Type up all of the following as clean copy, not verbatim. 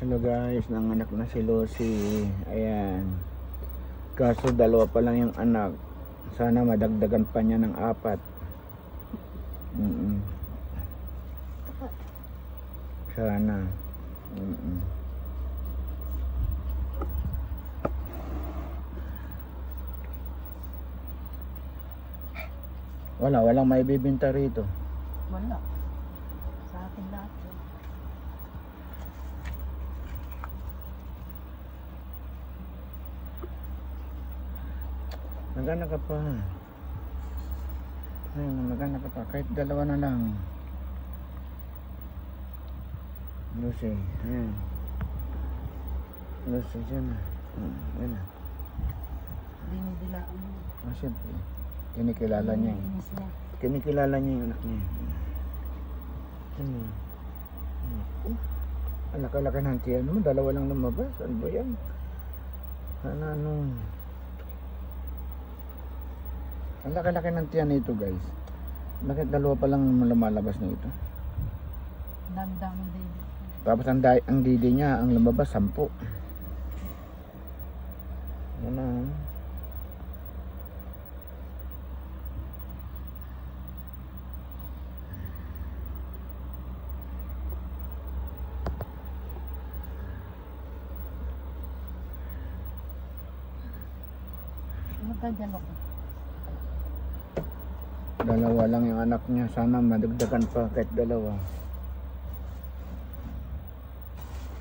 Hello guys, nanganak na si Lucy. Ayan. Kaso dalawa pa lang yung anak. Sana madagdagan pa niya ng 4. Sana. Walang may bibinta rito. Wala. Sa akin lahat. Magana ka pa. Ayun, magana ka pa. Kahit dalawa na lang. Lucy. Ayan. Lucy dyan na. Ayan na. Dinidilaan mo. Siyempre. Kinikilala niya. Inis niya. Kinikilala niya yung anak niya. Alaka-laka ng tiyan mo. Dalawa lang lumabas. Ano ba yan? Alaka-laka ng tiyan nito guys. Bakit dalawa pa lang lumalabas na ito? Dami-dami din. Tapos ang didi niya, ang lumabas 10. Ano? Magkadyan ako. Dalawa lang yung anak niya. Sana madagdagan pa kahit dalawa.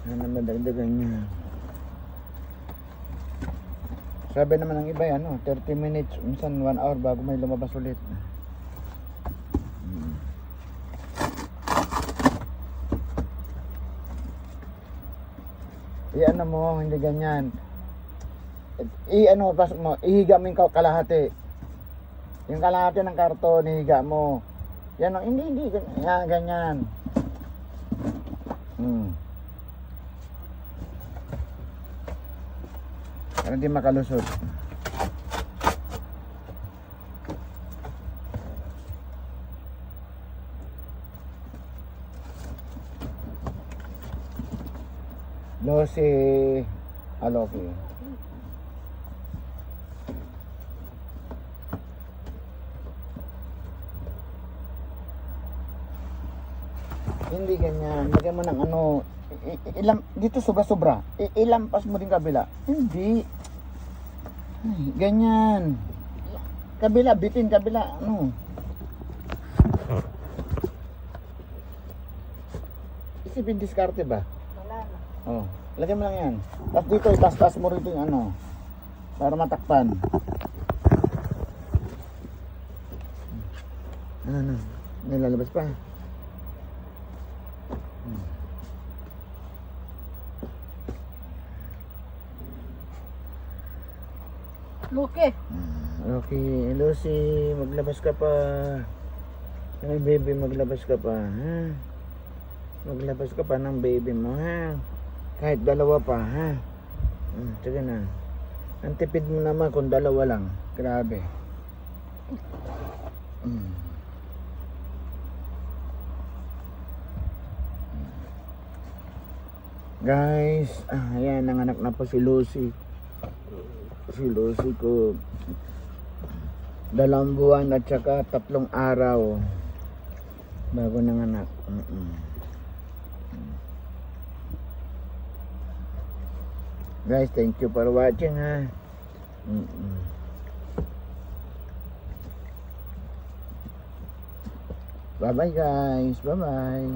Sana madagdagan niya. Sabi naman ng iba yan, 30 minutes, minsan 1 hour bago may lumabas ulit. Iyan mo, hindi ganyan. Pasok mo, ihiga mo yung kalahati. Yung kalahati ng karton, ihiga mo. Yan o, hindi, ganyan. Para hindi makalusot. Lucy Aloki. Hindi ganyan. Lagyan mo ng dito sobra-sobra. Ilampas mo din kabila. Hindi. Ay, ganyan. Kabila, bitin kabila. Isipin diskarte ba? Wala na. Oh, lagyan mo lang yan. Tapos dito, itas-tas mo rito yung para matakpan. Nilalabas pa. Luke. Okay, Lucy, maglabas ka pa. Ay, baby, maglabas ka pa, ha? Maglabas ka pa ng baby mo, ha? Kahit dalawa pa, ha? Sige na. Ang tipid mo naman kung dalawa lang. Grabe. Guys, ayan, nanganak na po si Lucy. Si Lucy ko 2 buwan at saka 3 araw bago nanganak. Guys, thank you for watching, ha. Bye bye guys, bye bye.